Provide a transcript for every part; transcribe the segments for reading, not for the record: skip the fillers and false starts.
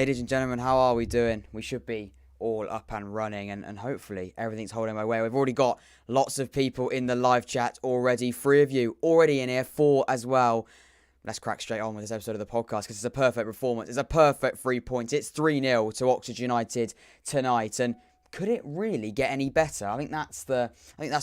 Ladies and gentlemen, how are we doing? We should be all up and running and hopefully everything's holding my way. We've already got lots of people in the live chat already. 3 of you already in here, 4 as well. Let's crack straight on with this episode of the podcast because it's a perfect performance. It's a perfect 3 points. It's 3-0 to Oxford United tonight. And could it really get any better? I think that's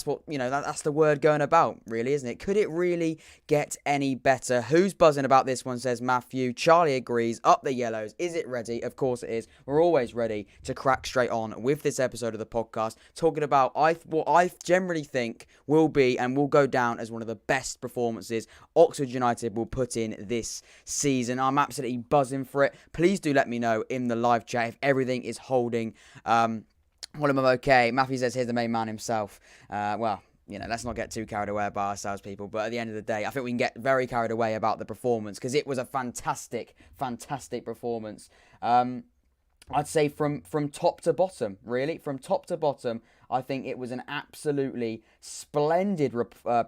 what, that's the word going about, really, isn't it? Could it really get any better? Who's buzzing about this one, says Matthew. Charlie agrees. Up the yellows. Is it ready? Of course it is. We're always ready to crack straight on with this episode of the podcast, talking about what I generally think will be and will go down as one of the best performances Oxford United will put in this season. I'm absolutely buzzing for it. Please do let me know in the live chat if everything is holding. Well, I'm okay. Matthew says, here's the main man himself. Let's not get too carried away by ourselves, people. But at the end of the day, I think we can get very carried away about the performance because it was a fantastic, fantastic performance. I'd say from top to bottom, really. From top to bottom, I think it was an absolutely splendid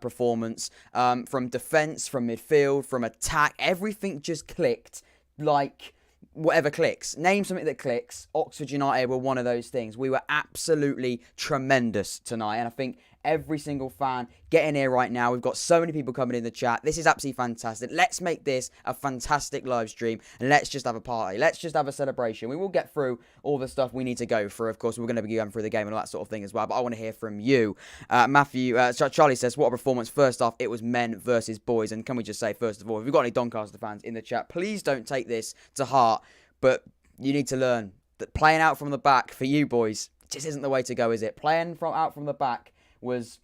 performance. From defence, from midfield, from attack. Everything just clicked like whatever clicks. Name something that clicks. Oxford United were one of those things. We were absolutely tremendous tonight. And I think every single fan, get in here right now. We've got so many people coming in the chat. This is absolutely fantastic. Let's make this a fantastic live stream. And let's just have a party. Let's just have a celebration. We will get through all the stuff we need to go through. Of course, we're going to be going through the game and all that sort of thing as well. But I want to hear from you. Charlie says, what a performance. First off, it was men versus boys. And can we just say, first of all, if you've got any Doncaster fans in the chat, please don't take this to heart. But you need to learn that playing out from the back for you boys just isn't the way to go, is it? Playing out from the back was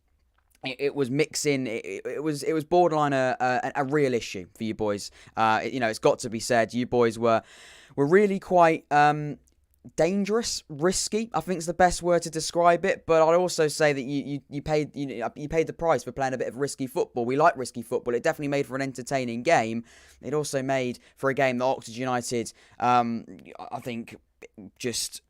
mixing. It was borderline a real issue for you boys. It's got to be said. You boys were really quite dangerous, risky. I think is the best word to describe it. But I'd also say that you paid the price for playing a bit of risky football. We like risky football. It definitely made for an entertaining game. It also made for a game that Oxford United, I think, just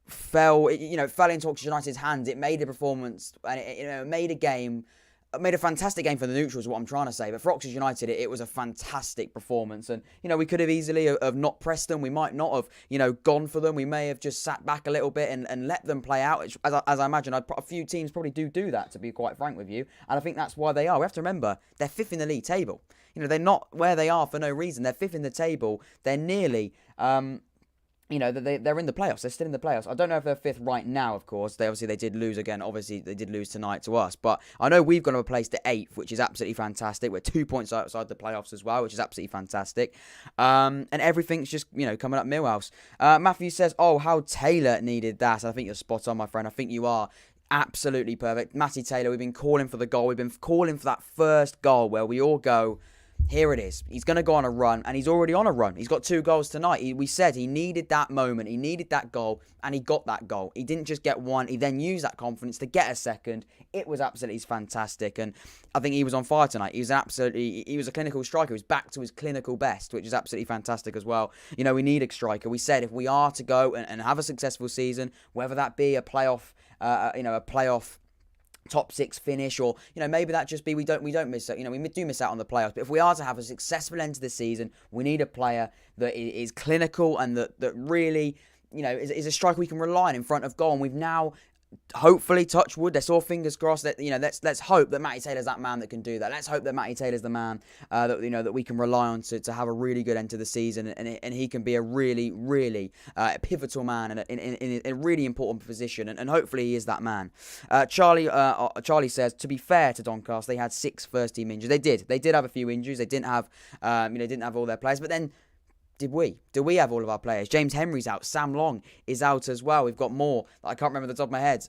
fell into Oxford United's hands. It made a performance, and it made a game. It made a fantastic game for the neutrals, is what I'm trying to say. But for Oxford United, it was a fantastic performance. And, we could have easily have not pressed them. We might not have, gone for them. We may have just sat back a little bit and let them play out. As I imagine, a few teams probably do that, to be quite frank with you. And I think that's why they are. We have to remember, they're 5th in the league table. They're not where they are for no reason. They're 5th in the table. They're nearly... they're in the playoffs. They're still in the playoffs. I don't know if they're 5th right now, of course. They did lose again. Obviously, they did lose tonight to us. But I know we've got to place to 8th, which is absolutely fantastic. We're 2 points outside the playoffs as well, which is absolutely fantastic. And everything's just, coming up Millhouse. Matthew says, oh, how Taylor needed that. I think you're spot on, my friend. I think you are. Absolutely perfect. Matty Taylor, we've been calling for the goal. We've been calling for that first goal where we all go, here it is. He's going to go on a run, and he's already on a run. He's got 2 goals tonight. We said he needed that moment. He needed that goal, and he got that goal. He didn't just get one. He then used that confidence to get a second. It was absolutely fantastic, and I think he was on fire tonight. He was a clinical striker. He was back to his clinical best, which is absolutely fantastic as well. We need a striker. We said if we are to go and have a successful season, whether that be a playoff, top 6 finish, or maybe that just be we don't miss out. We do miss out on the playoffs, but if we are to have a successful end to the season, we need a player that is clinical and that really is a striker we can rely on in front of goal. And we've now, hopefully, touch wood, let's all fingers crossed that let's hope that Matty Taylor's that man that can do that. Let's hope that Matty Taylor's the man that we can rely on to have a really good end to the season, and he can be a really, really pivotal man in a really important position, and hopefully he is that man. Charlie says, to be fair to Doncaster, they had 6 first team injuries. They did have a few injuries. They didn't have all their players, but then. Did we? Do we have all of our players? James Henry's out. Sam Long is out as well. We've got more. I can't remember the top of my head.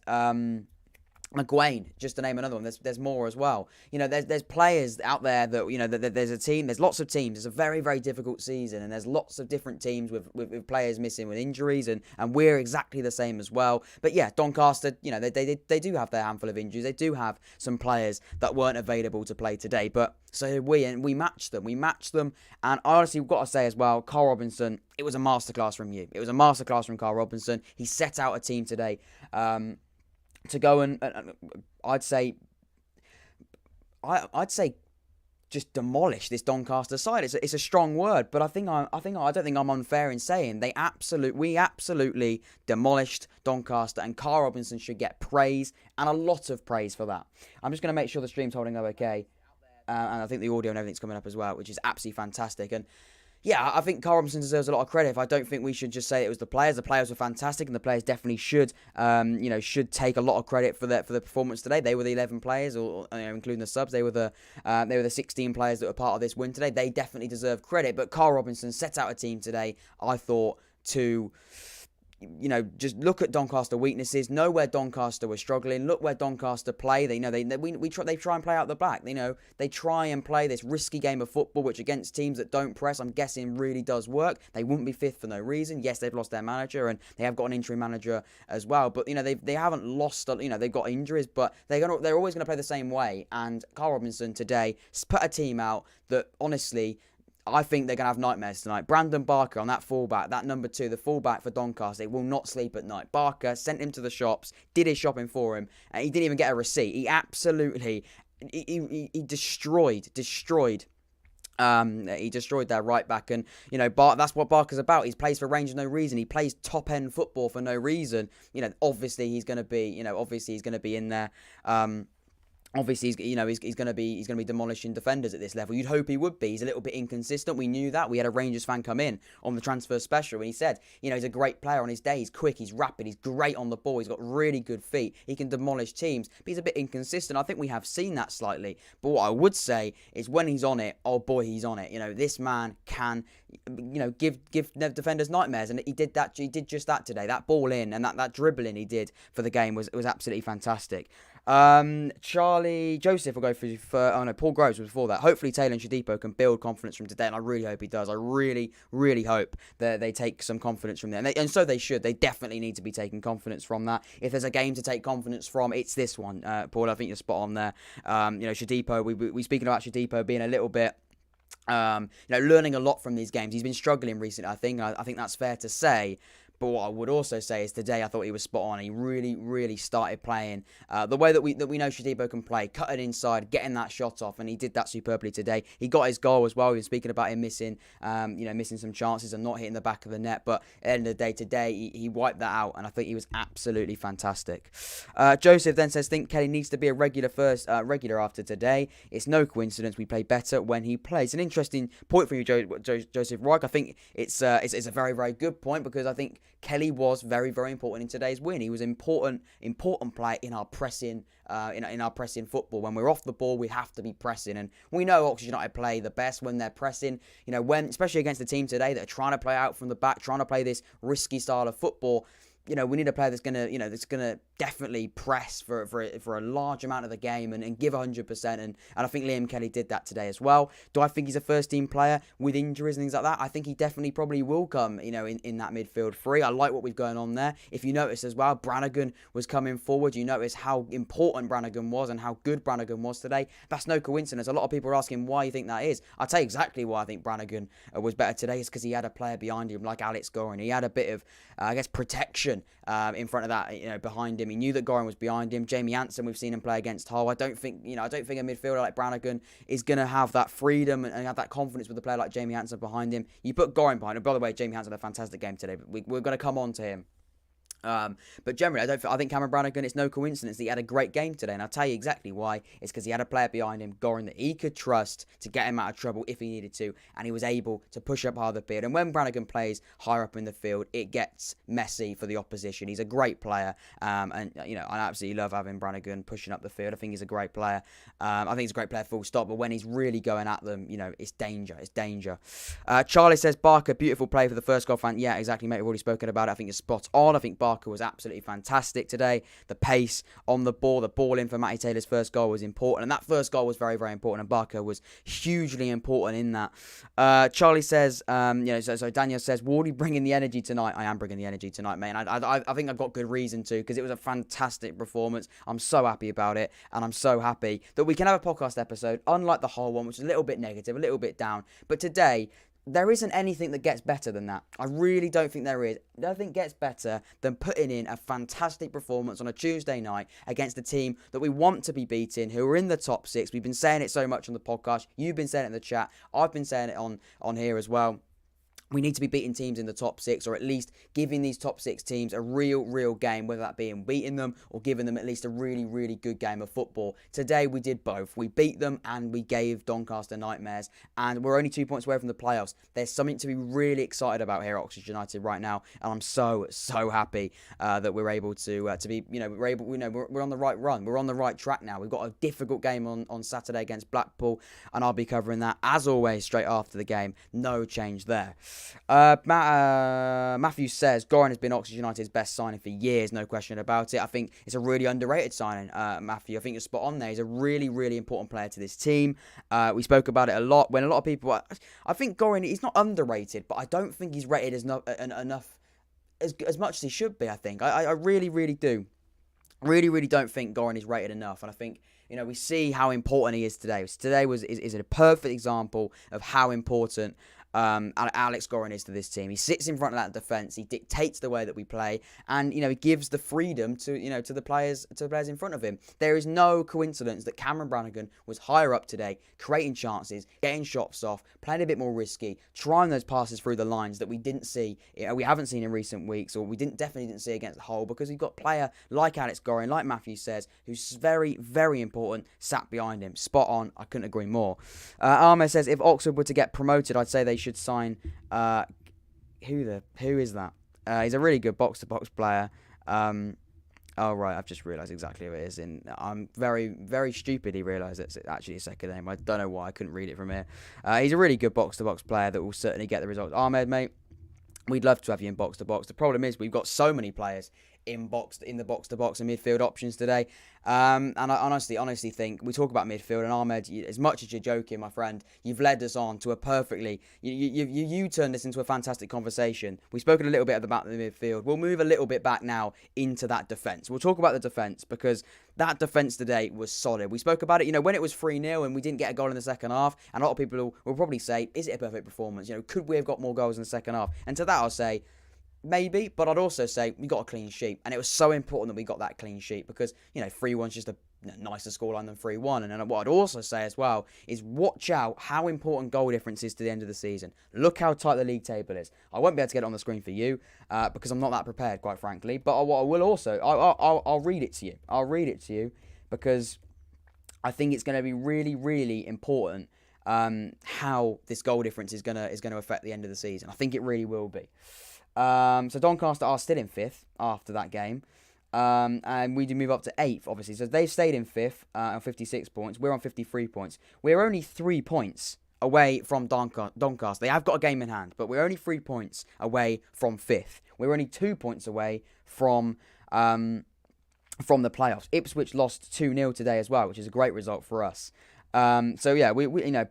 McGuane, just to name another one. There's more as well. There's players out there that there's a team. There's lots of teams. It's a very, very difficult season, and there's lots of different teams with players missing with injuries, and we're exactly the same as well. But yeah, Doncaster, they do have their handful of injuries. They do have some players that weren't available to play today, but so did we, and we matched them. And honestly, we've got to say as well, Carl Robinson, it was a masterclass from you. It was a masterclass from Carl Robinson. He set out a team today. To go and I'd say just demolish this Doncaster side. It's a strong word, but I don't think I'm unfair in saying we absolutely demolished Doncaster, and Carl Robinson should get praise, and a lot of praise for that. I'm just going to make sure the stream's holding up okay, and I think the audio and everything's coming up as well, which is absolutely fantastic. And yeah, I think Carl Robinson deserves a lot of credit. I don't think we should just say it was the players. The players were fantastic, and the players definitely should take a lot of credit for the performance today. They were the 11 players, or including the subs. They were the 16 players that were part of this win today. They definitely deserve credit. But Carl Robinson set out a team today, I thought, to just look at Doncaster weaknesses, know where Doncaster was struggling, look where Doncaster play. They try and play out the back. They try and play this risky game of football, which against teams that don't press, I'm guessing really does work. They wouldn't be fifth for no reason. Yes, they've lost their manager, and they have got an interim manager as well. But they haven't lost. They've got injuries, but they're always going to play the same way. And Carl Robinson today put a team out that honestly, I think they're going to have nightmares tonight. Brandon Barker on that fullback, that number 2, the fullback for Doncaster, will not sleep at night. Barker sent him to the shops, did his shopping for him, and he didn't even get a receipt. He absolutely, he destroyed their right back, and that's what Barker's about. He plays for Rangers for no reason. He plays top end football for no reason. Obviously he's going to be in there. Obviously, he's going to be demolishing defenders at this level. You'd hope he would be. He's a little bit inconsistent. We knew that. We had a Rangers fan come in on the transfer special, and he said, he's a great player on his day. He's quick, he's rapid, he's great on the ball. He's got really good feet. He can demolish teams, but he's a bit inconsistent. I think we have seen that slightly. But what I would say is when he's on it, oh boy, he's on it. This man can, give defenders nightmares, and he did that. He did just that today. That ball in and that dribbling he did for the game was absolutely fantastic. Charlie Joseph will go for Paul Groves was before that. Hopefully Taylor and Shodipo can build confidence from today, and I really hope he does. I really, really hope that they take some confidence from there, and so they should. They definitely need to be taking confidence from that. If there's a game to take confidence from, it's this one. Paul, I think you're spot on there. Shodipo, we speaking about Shodipo being a little bit learning a lot from these games. He's been struggling recently, I think that's fair to say. But what I would also say is today I thought he was spot on. He really, really started playing the way that we know Shodipo can play, cutting inside, getting that shot off, and he did that superbly today. He got his goal as well. We've been speaking about him missing some chances and not hitting the back of the net. But at the end of the day today, he wiped that out, and I think he was absolutely fantastic. Joseph then says, think Kelly needs to be a regular after today. It's no coincidence we play better when he plays. An interesting point for you, Joseph Reich. I think it's a very, very good point, because I think Kelly was very, very important in today's win. He was important player in our pressing, in our pressing football. When we're off the ball, we have to be pressing, and we know Oxford United play the best when they're pressing. Especially against the team today that are trying to play out from the back, trying to play this risky style of football. We need a player that's gonna definitely press for a large amount of the game and give 100%. And I think Liam Kelly did that today as well. Do I think he's a first team player with injuries and things like that? I think he definitely probably will come, in that midfield three. I like what we've going on there. If you notice as well, Brannigan was coming forward. You notice how important Brannigan was and how good Brannigan was today. That's no coincidence. A lot of people are asking why you think that is. I'll tell you exactly why I think Brannigan was better today. Is because he had a player behind him like Alex Gorin. He had a bit of, protection in front of that, behind him. He knew that Gorin was behind him. Jamie Anson, we've seen him play against Hull. I don't think a midfielder like Brannigan is going to have that freedom and have that confidence with a player like Jamie Anson behind him. You put Gorin behind him. By the way, Jamie Anson had a fantastic game today, but we're going to come on to him. But generally, I think Cameron Brannigan, it's no coincidence that he had a great game today, and I'll tell you exactly why. It's because he had a player behind him, Gorin, that he could trust to get him out of trouble if he needed to, and he was able to push up higher the field. And when Brannigan plays higher up in the field, it gets messy for the opposition. He's a great player, and I absolutely love having Brannigan pushing up the field. I think he's a great player. I think he's a great player full stop, but when he's really going at them, it's danger. It's danger. Charlie says, Barker, beautiful play for the first goal. Fan. Yeah, exactly, mate. We've already spoken about it. I think it's spot on. I think Barker was absolutely fantastic today. The pace on the ball in for Matty Taylor's first goal was important, and that first goal was very, very important, and Barker was hugely important in that. Charlie says, so Daniel says, Wardy bringing the energy tonight. I am bringing the energy tonight, mate. I think I've got good reason to, because it was a fantastic performance. I'm so happy about it, and I'm so happy that we can have a podcast episode, unlike the whole one, which is a little bit negative, a little bit down. But today, there isn't anything that gets better than that. I really don't think there is. Nothing gets better than putting in a fantastic performance on a Tuesday night against a team that we want to be beating, who are in the top six. We've been saying it so much on the podcast. You've been saying it in the chat. I've been saying it on here as well. We need to be beating teams in the top six, or at least giving these top six teams a real game, whether that be in beating them or giving them at least a really good game of football. Today we did both. We beat them and we gave Doncaster nightmares, and we're only 2 points away from the playoffs. There's something to be really excited about here at Oxford United right now, and I'm so happy that we're able to be, we're on the right run. We're on the right track now. We've got a difficult game on Saturday against Blackpool, and I'll be covering that as always straight after the game. No change there. Matthew says Goran has been Oxford United's best signing for years, no question about it. I think it's a really underrated signing, Matthew. I think you're spot on there. He's a really important player to this team. We spoke about it a lot when a lot of people. I think Goran, he's not underrated, but I don't think he's rated as enough as much as he should be. I think I really do. Really don't think Goran is rated enough, and I think. We see how important he is today. Today is a perfect example of how important Alex Goran is to this team. He sits in front of that defence. He dictates the way that we play, and he gives the freedom to the players in front of him. There is no coincidence that Cameron Brannigan was higher up today, creating chances, getting shots off, playing a bit more risky, trying those passes through the lines that we didn't see. We haven't seen in recent weeks, or we definitely didn't see against Hull, because we've got a player like Alex Goran, like Matthew says, who's very important, sat behind him. Spot on. I couldn't agree more. Ahmed says if Oxford were to get promoted, I'd say they should sign who is that? He's a really good box-to-box player. Oh right, I've just realised exactly who it is, and I'm very stupidly realised it's actually his second name. I don't know why I couldn't read it from here. He's a really good box-to-box player that will certainly get the results. Ahmed, mate, we'd love to have you in box-to-box. The problem is we've got so many players in the box-to-box and midfield options today. And I honestly think we talk about midfield, and Ahmed, as much as you're joking, my friend, you've led us on to a perfectly. You turned this into a fantastic conversation. We've spoken a little bit about the midfield. We'll move a little bit back now into that defence. We'll talk about the defence, because that defence today was solid. We spoke about it, when it was 3-0 and we didn't get a goal in the second half, and a lot of people will probably say, is it a perfect performance? Could we have got more goals in the second half? And to that I'll say, maybe, but I'd also say we got a clean sheet, and it was so important that we got that clean sheet, because 3-1's just a nicer scoreline than 3-1. And then what I'd also say as well is watch out how important goal difference is to the end of the season. Look how tight the league table is. I won't be able to get it on the screen for you because I'm not that prepared, quite frankly. But what I will also, I'll read it to you. I'll read it to you because I think it's going to be really important how this goal difference is going to affect the end of the season. I think it really will be. So Doncaster are still in 5th after that game. And we do move up to 8th, obviously. So they've stayed in 5th on 56 points. We're on 53 points. We're only 3 points away from Doncaster. They have got a game in hand, but we're only 3 points away from 5th. We're only 2 points away from the playoffs. Ipswich lost 2-0 today as well, which is a great result for us. So yeah, we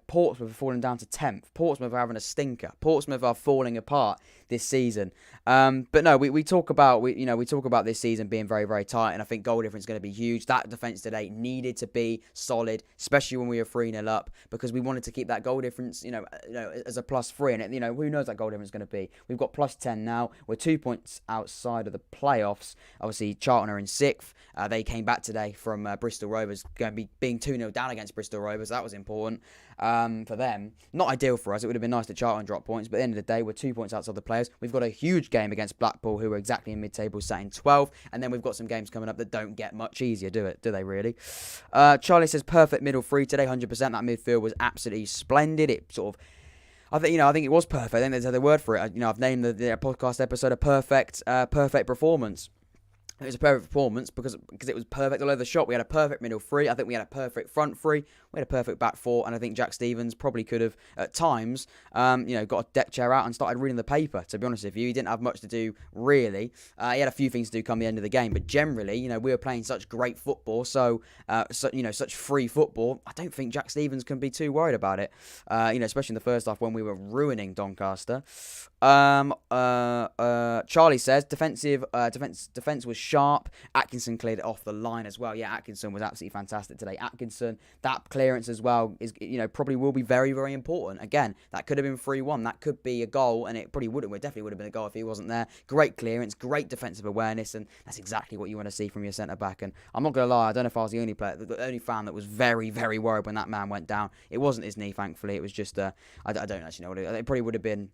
Portsmouth have fallen down to 10th. Portsmouth are having a stinker. Portsmouth are falling apart this season. But no, we talk about this season being very tight, and I think goal difference is going to be huge. That defence today needed to be solid, especially when we were 3-0 up, because we wanted to keep that goal difference, as a +3. And who knows that goal difference is going to be. We've got +10 now. We're 2 points outside of the playoffs. Obviously, Charlton are in 6th. They came back today from Bristol Rovers, going to be being 2-0 down against Bristol Rovers. That was important for them. Not ideal for us. It would have been nice that Charlton dropped points, but at the end of the day, we're 2 points outside the players. We've got a huge game against Blackpool, who are exactly in mid-table, sat in 12th, and then we've got some games coming up that don't get much easier, do they really? Charlie says perfect middle three today, 100%. That midfield was absolutely splendid. It sort of, I think it was perfect. I think there's a word for it. I've named the podcast episode a perfect performance. It was a perfect performance because it was perfect all over the shop. We had a perfect middle three. I think we had a perfect front three. We had a perfect back four. And I think Jack Stevens probably could have, at times, got a deck chair out and started reading the paper, to be honest with you. He didn't have much to do, really. He had a few things to do come the end of the game. But generally, we were playing such great football. Such free football. I don't think Jack Stevens can be too worried about it. Especially in the first half when we were ruining Doncaster. Charlie says defense was sharp. Atkinson cleared it off the line as well. Yeah, Atkinson was absolutely fantastic today. Atkinson, that clearance as well is, probably will be very, very important. Again, that could have been 3-1. That could be a goal, and it probably wouldn't. It definitely would have been a goal if he wasn't there. Great clearance, great defensive awareness, and that's exactly what you want to see from your centre back. And I'm not gonna lie, I don't know if I was the only fan that was very, very worried when that man went down. It wasn't his knee, thankfully. It was just I don't actually know what it probably would have been.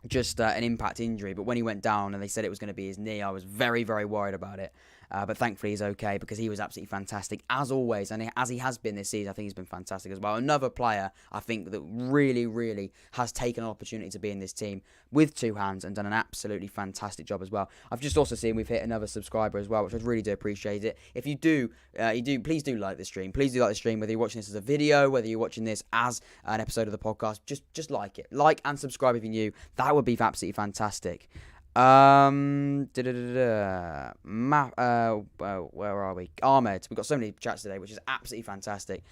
Just an impact injury, but when he went down and they said it was going to be his knee, I was very, very worried about it. But thankfully he's okay, because he was absolutely fantastic as always, and as he has been this season. I think he's been fantastic as well. Another player I think that really, really has taken an opportunity to be in this team with two hands and done an absolutely fantastic job as well. I've just also seen we've hit another subscriber as well, which I really do appreciate it. If you do, please do like the stream. Please do like the stream, whether you're watching this as a video, whether you're watching this as an episode of the podcast. Just like it, like and subscribe if you're new. That would be absolutely fantastic. Where are we? Ahmed. We've got so many chats today, which is absolutely fantastic.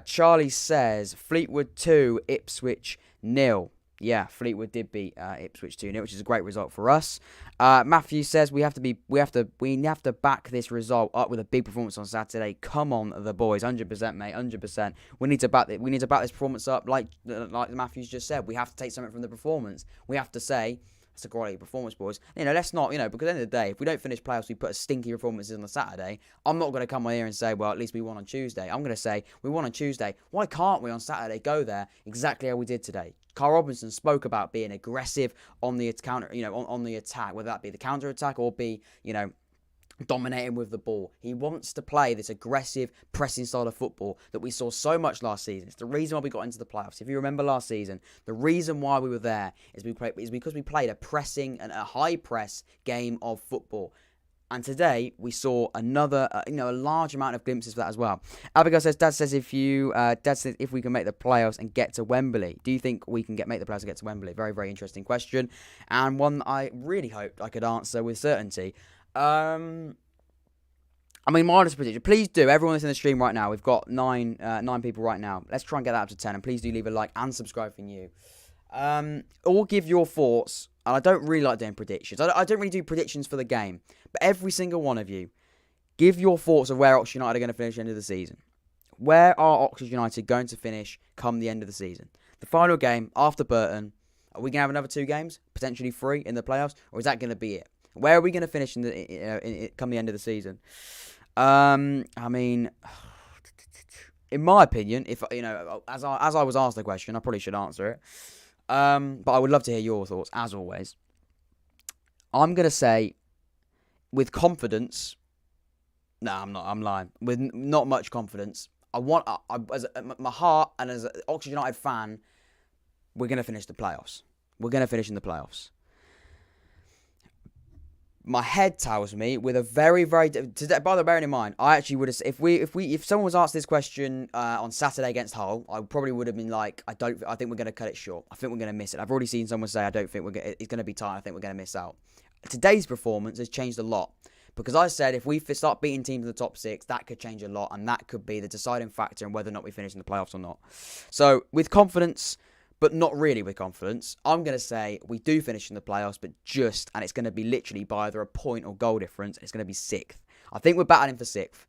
Charlie says Fleetwood 2, Ipswich 0. Yeah, Fleetwood did beat Ipswich 2-0, which is a great result for us. Matthew says we have to back this result up with a big performance on Saturday. Come on, the boys, 100%, mate, 100%. We need to back this performance up, like Matthew's just said. We have to take something from the performance. We have to say, it's a quality performance, boys. Let's not, because at the end of the day, if we don't finish playoffs, we put a stinky performances on a Saturday. I'm not going to come on here and say, well, at least we won on Tuesday. I'm going to say, we won on Tuesday. Why can't we on Saturday go there exactly how we did today? Carl Robinson spoke about being aggressive on the counter, on the attack, whether that be the counter attack or be, dominating with the ball. He wants to play this aggressive pressing style of football that we saw so much last season. It's the reason why we got into the playoffs. If you remember last season, the reason why we were there is because we played a pressing and a high press game of football. And today we saw another, a large amount of glimpses of that as well. Abigail says, Dad says if we can make the playoffs and get to Wembley. Do you think we can make the playoffs and get to Wembley? Very, very interesting question, and one I really hoped I could answer with certainty. My honest prediction. Please do. Everyone that's in the stream right now. We've got nine people right now. Let's try and get that up to 10. And please do leave a like and subscribe for new. Or give your thoughts. And I don't really like doing predictions. I don't really do predictions for the game. But every single one of you, give your thoughts of where Oxford United are going to finish at the end of the season. Where are Oxford United going to finish come the end of the season? The final game after Burton. Are we going to have another 2 games? Potentially 3 in the playoffs? Or is that going to be it? Where are we going to finish come the end of the season? In my opinion, if as I was asked the question, I probably should answer it. But I would love to hear your thoughts, as always. I'm going to say, with confidence. No, I'm not. I'm lying. With not much confidence. As my heart and as an Oxford United fan, we're going to finish the playoffs. We're going to finish in the playoffs. My head tells me with a very, very today. By the way, bearing in mind, I actually would have if someone was asked this question on Saturday against Hull, I probably would have been like, I think we're going to cut it short. I think we're going to miss it. I've already seen someone say, I don't think it's going to be tight. I think we're going to miss out. Today's performance has changed a lot because I said if we start beating teams in the top 6, that could change a lot, and that could be the deciding factor in whether or not we finish in the playoffs or not. So with confidence, but not really with confidence, I'm going to say we do finish in the playoffs, but and it's going to be literally by either a point or goal difference, and it's going to be 6th. I think we're battling for 6th.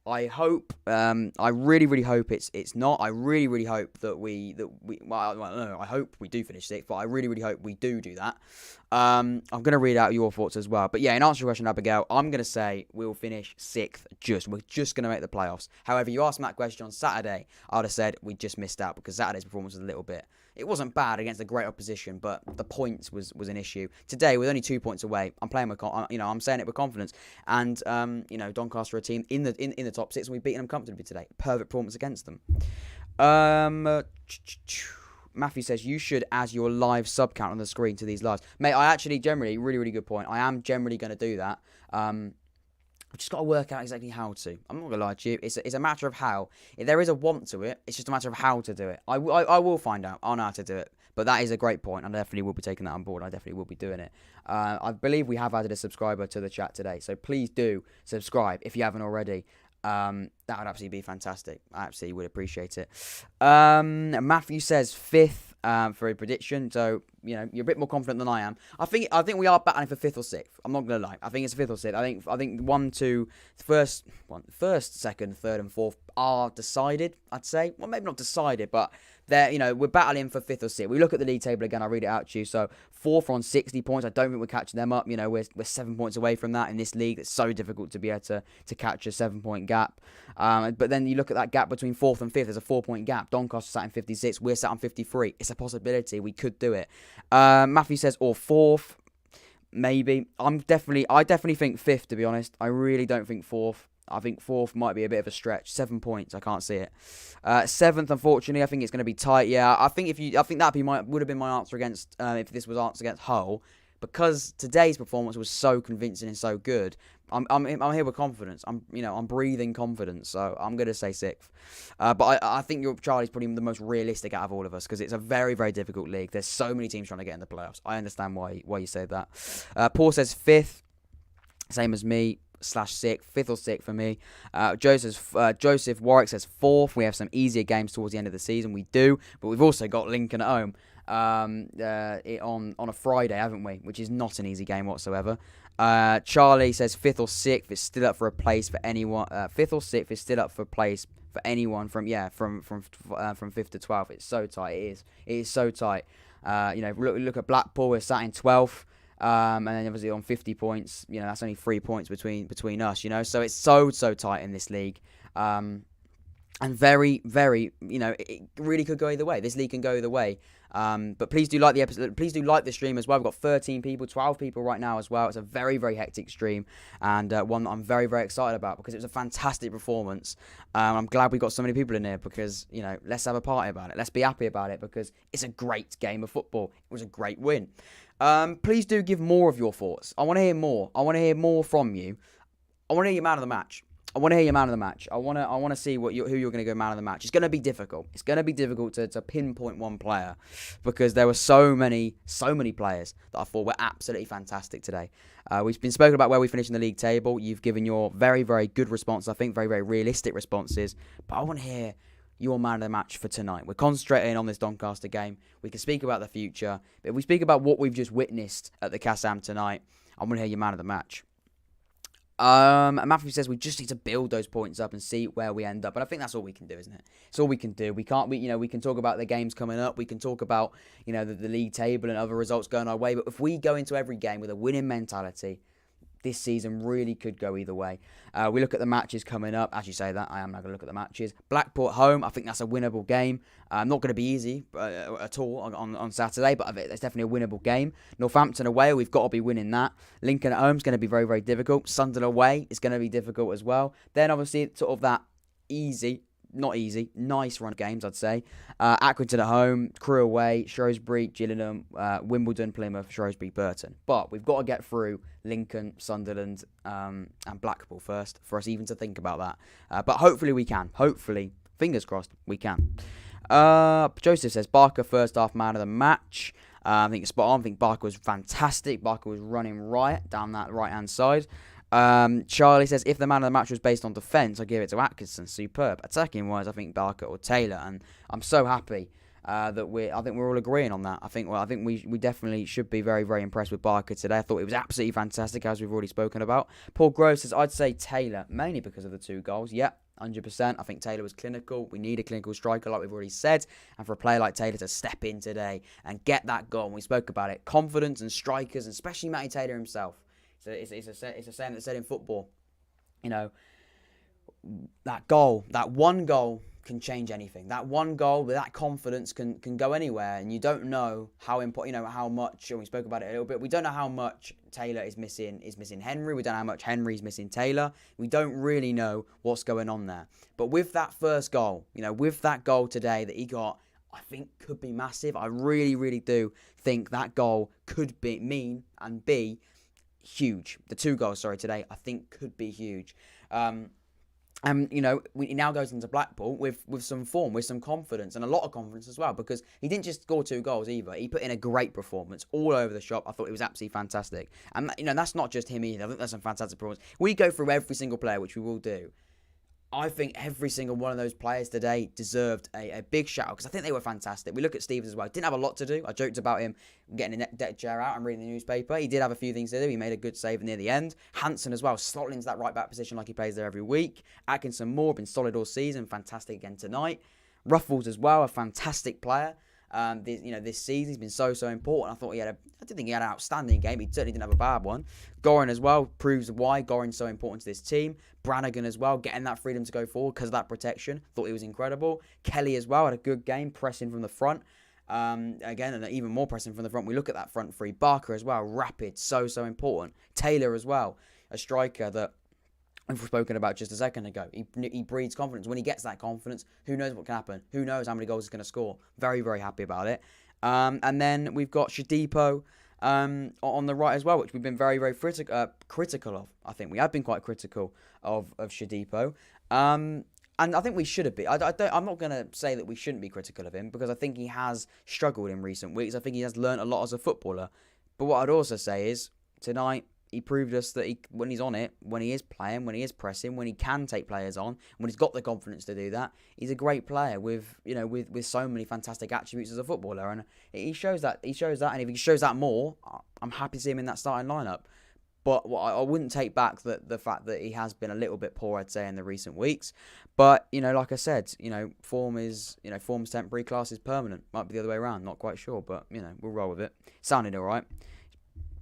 I hope, I really, really hope it's not. I really, really hope that I hope we do finish 6th, but I really, really hope we do that. I'm going to read out your thoughts as well. But yeah, in answer to your question, Abigail, I'm going to say we'll finish 6th. We're just going to make the playoffs. However, you asked me that question on Saturday, I would have said we just missed out because Saturday's performance was a little bit. It wasn't bad against a great opposition, but the points was an issue. Today, with only 2 points away, I'm playing with, I'm saying it with confidence. And Doncaster are a team in the top 6, and we've beaten them comfortably today. Perfect performance against them. Matthew says you should add your live sub count on the screen to these lives, mate. I actually generally really, really good point. I am generally going to do that. I've just got to work out exactly how to. I'm not going to lie to you. It's a matter of how. If there is a want to it, it's just a matter of how to do it. I will find out. I know how to do it. But that is a great point. I definitely will be taking that on board. I definitely will be doing it. I believe we have added a subscriber to the chat today. So please do subscribe if you haven't already. That would absolutely be fantastic. I absolutely would appreciate it. Matthew says 5th for a prediction. So you're a bit more confident than I am. I think we are battling for 5th or 6th. I'm not gonna lie. I think it's 5th or 6th. I think 1, 2, first, second, third, and fourth are decided. I'd say. Well, maybe not decided, but we're battling for 5th or 6th. We look at the league table again. I'll read it out to you. So 4th are on 60 points. I don't think we're catching them up. We're 7 points away from that in this league. It's so difficult to be able to catch a 7-point gap. But then you look at that gap between 4th and 5th. There's a 4-point gap. Doncaster sat in 56. We're sat on 53. It's a possibility. We could do it. Matthew says, or 4th. Maybe. I definitely think 5th, to be honest. I really don't think 4th. I think 4th might be a bit of a stretch. 7 points, I can't see it. 7th, unfortunately, I think it's going to be tight. Yeah, I think that would have been my answer against if this was answer against Hull, because today's performance was so convincing and so good. I'm here with confidence. I'm breathing confidence. So I'm going to say 6th. But I think Charlie's probably the most realistic out of all of us, because it's a very, very difficult league. There's so many teams trying to get in the playoffs. I understand why you say that. Paul says 5th, same as me. /6th, 5th or 6th for me. Joseph Warwick says 4th. We have some easier games towards the end of the season. We do, but we've also got Lincoln at home on a Friday, haven't we? Which is not an easy game whatsoever. Charlie says 5th or 6th. It's still up for a place for anyone. 5th or 6th is still up for a place for anyone from 5th to 12th. It's so tight. It is so tight. Look at Blackpool. We're sat in 12th. And then obviously on 50 points, that's only 3 points between us, so it's so tight in this league. And very, very, it really could go either way. This league can go either way. But please do like the episode. Please do like the stream as well. We've got 13 people, 12 people right now as well. It's a very, very hectic stream, and one that I'm very, very excited about, because it was a fantastic performance. I'm glad we got so many people in here, because, let's have a party about it. Let's be happy about it, because it's a great game of football. It was a great win. Please do give more of your thoughts. I want to hear more. I want to hear more from you. I want to hear your man of the match. I want to see who you're going to go man of the match. It's going to be difficult. It's going to be difficult to pinpoint one player, because there were so many players that I thought were absolutely fantastic today. We've been spoken about where we finished in the league table. You've given your very, very good response. I think very, very realistic responses. But I want to hear your man of the match for tonight. We're concentrating on this Doncaster game. We can speak about the future, but if we speak about what we've just witnessed at the Kassam tonight, I want to hear your man of the match. Matthew says we just need to build those points up and see where we end up, and I think that's all we can do, isn't it? It's all we can do. We can talk about the games coming up. We can talk about the league table and other results going our way. But if we go into every game with a winning mentality, this season really could go either way. We look at the matches coming up. As you say that, I am now going to look at the matches. Blackpool at home, I think that's a winnable game. Not going to be easy at all on Saturday, but it's definitely a winnable game. Northampton away, we've got to be winning that. Lincoln at home is going to be very, very difficult. Sunderland away is going to be difficult as well. Then obviously sort of that nice run of games, I'd say. Accrington at home, Crewe away, Shrewsbury, Gillingham, Wimbledon, Plymouth, Shrewsbury, Burton. But we've got to get through Lincoln, Sunderland, and Blackpool first for us even to think about that. But hopefully we can. Hopefully, fingers crossed, we can. Joseph says Barker first half man of the match. I think it's spot on. I think Barker was fantastic. Barker was running riot down that right-hand side. Charlie says, if the man of the match was based on defence, I give it to Atkinson. Superb. Attacking wise, I think Barker or Taylor, and I'm so happy that I think we're all agreeing on that. I think we definitely should be very, very impressed with Barker today. I thought it was absolutely fantastic, as we've already spoken about. Paul Grove says, I'd say Taylor, mainly because of the 2 goals. Yep. 100%. I think Taylor was clinical. We need a clinical striker, like we've already said. And for a player like Taylor to step in today and get that goal, and we spoke about it, confidence and strikers, and especially Matty Taylor himself. So it's a saying that's said in football. That goal, that one goal can change anything. That one goal with that confidence can go anywhere, and you don't know how important, how much. And we spoke about it a little bit. We don't know how much Taylor is missing Henry. We don't know how much Henry's missing Taylor. We don't really know what's going on there. But with that first goal, with that goal today that he got, I think could be massive. I really, really do think that goal could be huge. The 2 goals, today, I think could be huge. He now goes into Blackpool with some form, with some confidence, and a lot of confidence as well, because he didn't just score 2 goals either. He put in a great performance all over the shop. I thought it was absolutely fantastic. And, that's not just him either. I think that's some fantastic performance. We go through every single player, which we will do. I think every single one of those players today deserved a big shout out because I think they were fantastic. We look at Stevens as well. Didn't have a lot to do. I joked about him getting a deck chair out and reading the newspaper. He did have a few things to do. He made a good save near the end. Hansen as well, slotting into that right back position like he plays there every week. Atkinson Moore, been solid all season. Fantastic again tonight. Ruffles as well, a fantastic player. This season he's been so important. I didn't think he had an outstanding game. He certainly didn't have a bad one. Gorin as well proves why Gorin's so important to this team. Brannigan as well, getting that freedom to go forward because of that protection. Thought he was incredible. Kelly as well had a good game, pressing from the front. Again, and even more pressing from the front. We look at that front three. Barker as well, rapid, so important. Taylor as well, a striker that we've spoken about just a second ago. He breeds confidence. When he gets that confidence, who knows what can happen? Who knows how many goals he's going to score? Very, very happy about it. And then we've got Shadipo on the right as well, which we've been very, very critical of. I think we have been quite critical of Shadipo. And I think we should have been. I'm not going to say that we shouldn't be critical of him because I think he has struggled in recent weeks. I think he has learnt a lot as a footballer. But what I'd also say is, tonight, he proved us that when he's on it, when he is playing, when he is pressing, when he can take players on, when he's got the confidence to do that, he's a great player with so many fantastic attributes as a footballer, and he shows that. And if he shows that more, I'm happy to see him in that starting lineup. But I wouldn't take back the fact that he has been a little bit poor, I'd say, in the recent weeks. But like I said, form's temporary, class is permanent. Might be the other way around, not quite sure, but we'll roll with it. Sounded all right.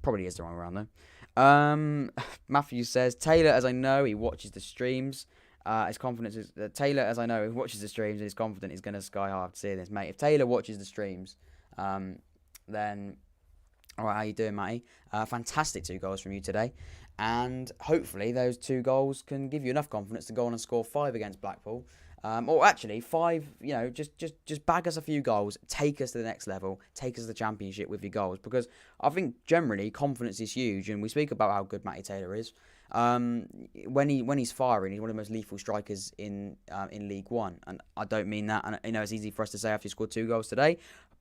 Probably is the wrong way around though. Matthew says, Taylor, as I know, he watches the streams. His confidence is Taylor, as I know, he watches the streams and he's confident he's going to sky high after seeing this, mate. If Taylor watches the streams, then all right, how you doing, Matty? Fantastic 2 goals from you today, and hopefully those 2 goals can give you enough confidence to go on and score 5 against Blackpool. Or actually 5, just bag us a few goals, take us to the next level, take us to the Championship with your goals, because I think generally confidence is huge, and we speak about how good Matty Taylor is. When he's firing, he's one of the most lethal strikers in League One, and I don't mean that, and it's easy for us to say after he scored 2 goals today,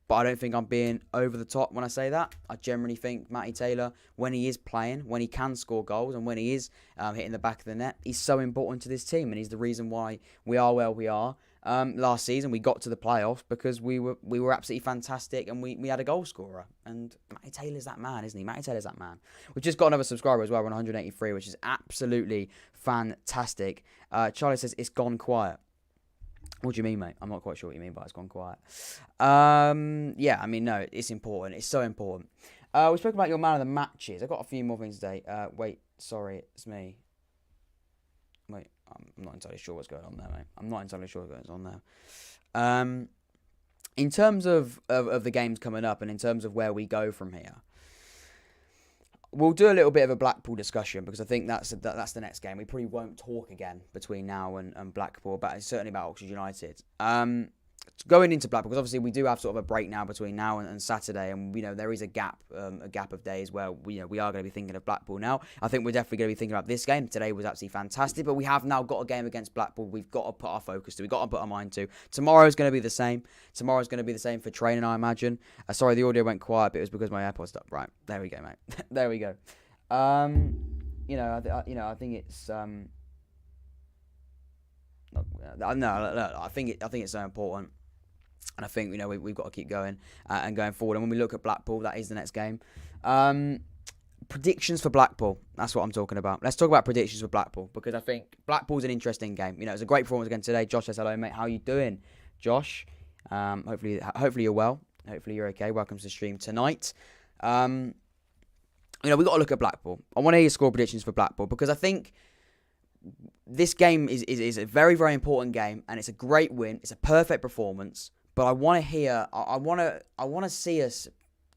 but I don't think I'm being over the top when I say that. I generally think Matty Taylor, when he is playing, when he can score goals, and when he is hitting the back of the net, he's so important to this team, and he's the reason why we are where we are. Last season, we got to the playoffs because we were absolutely fantastic, and we had a goal scorer. And Matty Taylor's that man, isn't he? Matty Taylor's that man. We've just got another subscriber as well, we're on 183, which is absolutely fantastic. Charlie says, it's gone quiet. What do you mean, mate? I'm not quite sure what you mean by it's gone quiet. No, it's important. It's so important. We spoke about your man of the matches. I've got a few more things today. Wait, sorry, it's me. Wait, I'm not entirely sure what's going on there, mate. I'm not entirely sure what's going on there. In terms of the games coming up and in terms of where we go from here, we'll do a little bit of a Blackpool discussion because I think that's the next game. We probably won't talk again between now and Blackpool, but certainly about Oxford United. Going into Blackpool, because obviously we do have sort of a break now between now and Saturday, and there is a gap of days where we are going to be thinking of Blackpool now. I think we're definitely going to be thinking about this game. Today was absolutely fantastic, but we have now got a game against Blackpool we've got to put our focus to. We've got to put our mind to. Tomorrow's going to be the same. Tomorrow's going to be the same for training, I imagine. Sorry, the audio went quiet, but it was because my AirPods stopped. Right, there we go, mate. There we go. I think it's I think it's so important. And I think, we've got to keep going and going forward. And when we look at Blackpool, that is the next game. Predictions for Blackpool. That's what I'm talking about. Let's talk about predictions for Blackpool, because I think Blackpool's an interesting game. It's a great performance again today. Josh says, hello, mate. How are you doing, Josh? Hopefully you're well. Hopefully you're okay. Welcome to the stream tonight. We've got to look at Blackpool. I want to hear your score predictions for Blackpool, because I think this game is a very, very important game, and it's a great win. It's a perfect performance. But I want to hear, I want to see us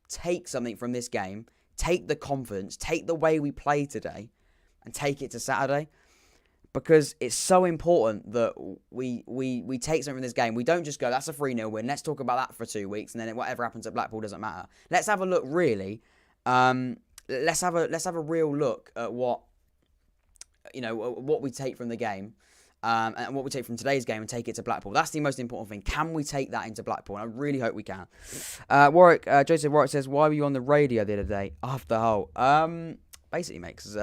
take something from this game, take the confidence, take the way we play today, and take it to Saturday, because it's so important that we take something from this game. We don't just go, that's a 3-0 win. Let's talk about that for 2 weeks, and then whatever happens at Blackpool doesn't matter. Let's have a look, really. Let's have a real look at what we take from the game. And what we take from today's game and take it to Blackpool. That's the most important thing. Can we take that into Blackpool? And I really hope we can. Joseph Warwick says, why were you on the radio the other day after Hull? Basically, mate, because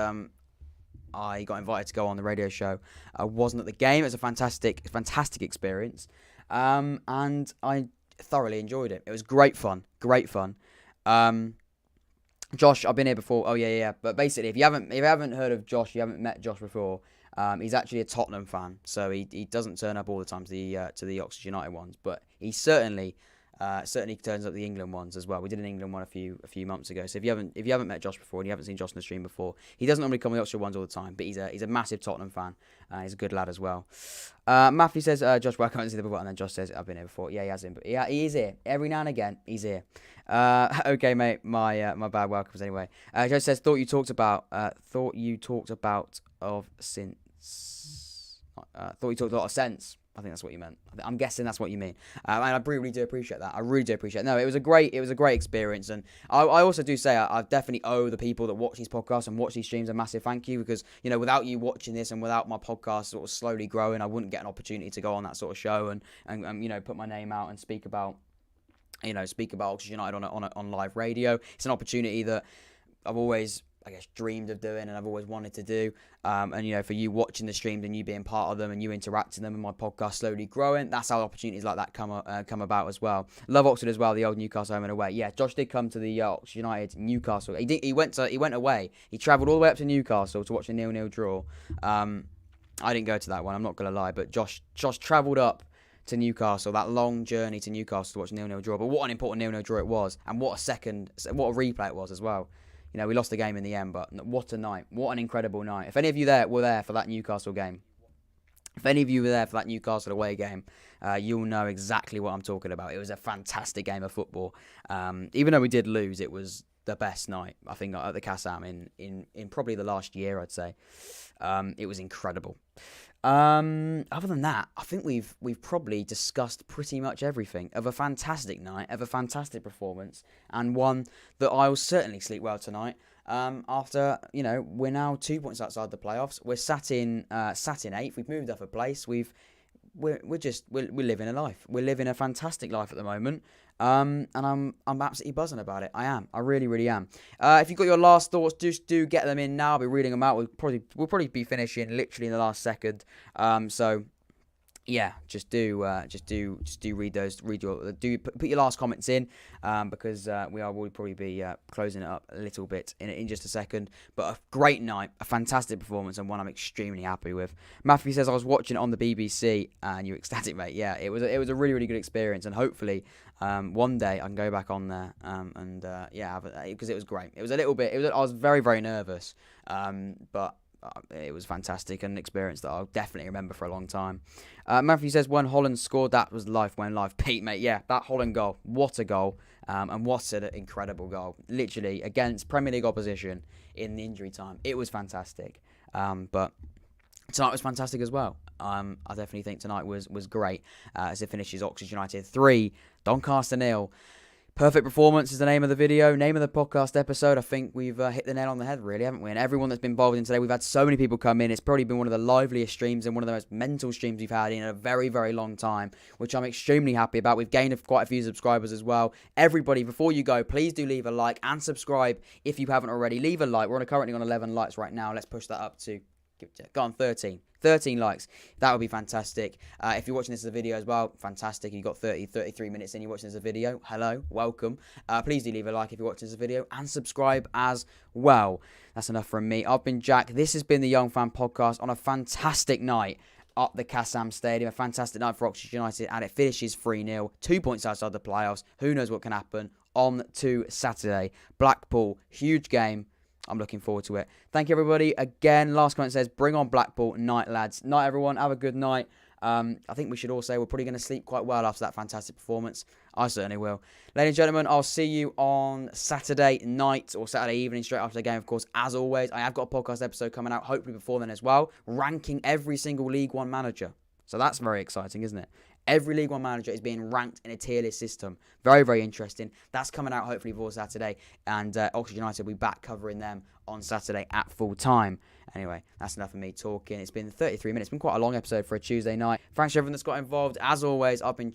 I got invited to go on the radio show. I wasn't at the game. It was a fantastic experience. And I thoroughly enjoyed it. It was great fun. Josh, I've been here before. Oh yeah. But basically, if you haven't heard of Josh, you haven't met Josh before. He's actually a Tottenham fan, so he doesn't turn up all the time to the Oxford United ones, but he certainly turns up the England ones as well. We did an England one a few months ago. So if you haven't met Josh before and you haven't seen Josh on the stream before, he doesn't normally come on the Oxford ones all the time, but he's a massive Tottenham fan. He's a good lad as well. Matthew says, Josh, welcome to the before, and then Josh says, I've been here before. Yeah, he has been, but yeah, he is here every now and again. He's here. Okay, mate. My bad welcomes anyway. Joe says, thought you talked about of since. Thought you talked a lot of sense. I think that's what you meant. I'm guessing that's what you mean. And I really do appreciate that. No, it was a great experience. And I also do say I definitely owe the people that watch these podcasts and watch these streams a massive thank you, because, you know, without you watching this and without my podcast sort of slowly growing, I wouldn't get an opportunity to go on that sort of show and you know, put my name out and speak about Oxford United on live radio. It's an opportunity that I've always, I guess, dreamed of doing and I've always wanted to do. And, you know, for you watching the streams and you being part of them and you interacting them and my podcast slowly growing, that's how opportunities like that come about as well. Love Oxford as well, the old Newcastle home and away. Yeah, Josh did come to the Oxford United Newcastle. He went away. He travelled all the way up to Newcastle to watch a 0-0 draw. I didn't go to that one, I'm not going to lie, but Josh travelled up to Newcastle, that long journey to Newcastle to watch a 0-0 draw. But what an important 0-0 draw it was, and what a replay it was as well. You know, we lost the game in the end, but what a night. What an incredible night. If any of you were there for that Newcastle game, if any of you were there for that Newcastle away game, you'll know exactly what I'm talking about. It was a fantastic game of football. Even though we did lose, it was the best night, I think, at the Kassam in probably the last year, I'd say. It was incredible. Other than that, I think we've probably discussed pretty much everything of a fantastic night, of a fantastic performance, and one that I'll certainly sleep well tonight. After, you know, we're now 2 points outside the playoffs. We're sat in 8th. We've moved up a place. We're living a life. We're living a fantastic life at the moment. And I'm absolutely buzzing about it. I am. I really, really am. If you've got your last thoughts, just do get them in now. I'll be reading them out. We'll probably be finishing literally in the last second. So yeah, just do read those. Put your last comments in, because we'll probably be closing it up a little bit in just a second. But a great night, a fantastic performance, and one I'm extremely happy with. Matthew says, I was watching it on the BBC, and you're ecstatic, mate. Yeah, it was a really, really good experience, and hopefully one day I can go back on there because it was great. It was a little bit. I was very, very nervous, but it was fantastic, and an experience that I'll definitely remember for a long time. Matthew says, when Holland scored, that was life when life peaked, mate. Yeah, that Holland goal, what a goal, and what an incredible goal. Literally against Premier League opposition in the injury time. It was fantastic. But tonight was fantastic as well. I definitely think tonight was great, as it finishes Oxford United 3, Doncaster 0. Perfect performance is the name of the video, name of the podcast episode. I think we've hit the nail on the head, really, haven't we? And everyone that's been involved in today, we've had so many people come in. It's probably been one of the liveliest streams and one of the most mental streams we've had in a very, very long time, which I'm extremely happy about. We've gained quite a few subscribers as well. Everybody, before you go, please do leave a like and subscribe if you haven't already. Leave a like. We're currently on 11 likes right now. Let's push that up to, go on, 13 likes. That would be fantastic. If you're watching this as a video as well, fantastic. You've got 33 minutes in, you're watching this as a video. Hello, welcome. Please do leave a like if you're watching this as a video, and subscribe as well. That's enough from me. I've been Jack. This has been the Young Fan Podcast on a fantastic night at the Kassam Stadium. A fantastic night for Oxford United, and it finishes 3-0. 2 points outside the playoffs. Who knows what can happen on to Saturday. Blackpool, huge game. I'm looking forward to it. Thank you, everybody. Again, last comment says, bring on Blackpool. Night, lads. Night, everyone. Have a good night. I think we should all say we're probably going to sleep quite well after that fantastic performance. I certainly will. Ladies and gentlemen, I'll see you on Saturday night or Saturday evening straight after the game, of course. As always, I have got a podcast episode coming out, hopefully before then as well, ranking every single League One manager. So that's very exciting, isn't it? Every League One manager is being ranked in a tier list system. Very, very interesting. That's coming out hopefully before Saturday. And Oxford United will be back covering them on Saturday at full time. Anyway, that's enough of me talking. It's been 33 minutes. It's been quite a long episode for a Tuesday night. Thanks to everyone that's got involved. As always, I've been